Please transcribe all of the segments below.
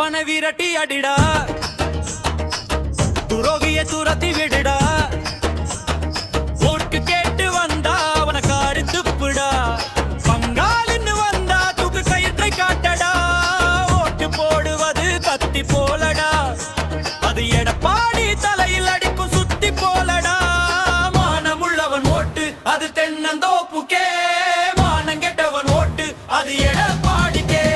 அப்பனை விரட்டி அடிடா, துரோகிய துரத்தி விடுடா, ஓட்டு கேட்டு வந்தா அவனை காரி துப்புடா, பங்காளின்னு வந்தா தூக்கு கயிற்றை காட்டடா, ஓட்டு போடுவது கத்தி போலடா, அது எடப்பாடி தலையில் அடிக்கும் சுத்தி போலடா, மானமுள்ளவன் ஓட்டு அது தென்னந்தோப்புக்கே, மானம் கெட்டவன் ஓட்டு அது எடப்பாடிக்கே.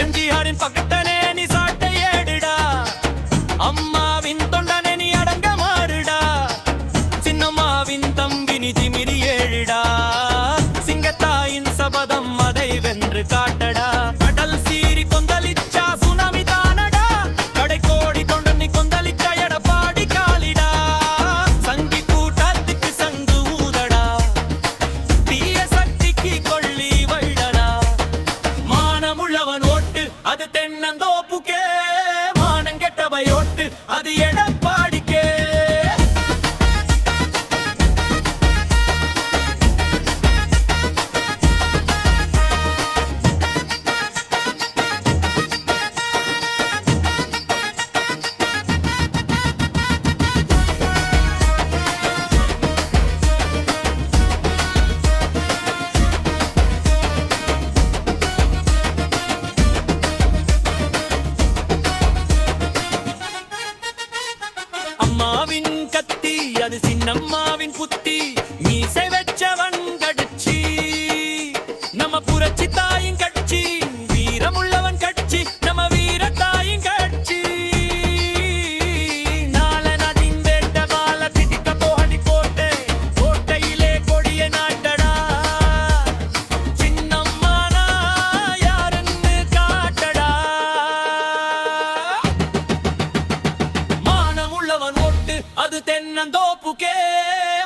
எம்ஜிஆரின் பக்கத்தனே நீ சாட்டை ஏடுடா, அம்மாவின் தொண்டனே நீ அடங்க மாறுடா, சின்னம்மாவின் தம்பி நீ திமிரி ஏழுடா, சிங்கத்தாயின் சபதம் அதை வென்று காட்டடா, கடல் சீறி கொந்தளிச்சா சுனாமி தானடா, கடைக்கோடி தொண்டன் நீ கொந்தளிச்சா எடப்பாடி காலிடா, சங்கி கூட்டத்துக்கு சங்கு ஊதடா, தீய சக்திக்கு கொள்ளி வைடடா, மானமுள்ளவன் ஓட்டு அது தென்னந்தோப்புக்கே, மானம் கெட்டவை ஓட்டு அது எடப்பாடிக்கே. அம்மாவின் கத்தி அது சின்னம்மாவின் புத்தி, மீசை வெச்சவன் கட்சி நம்ம புரட்சி தாயின் கட்சி, வீரமுள்ளவன் கட்சி நம்ம வீர தாயின் கட்சி, நாளனதின் வேட்ட வாழ திடிக்க போகடி கோட்டை, கோட்டையிலே கொடிய நாட்டடா, சின்னம்மானா யாருன்னு காட்டடா, மானமுள்ளவன் ஓட்டு அது தென்னந்தோப்புக்கே,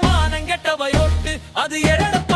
மானம் கெட்டவை ஓட்டு அது எடப்பாடிக்கே.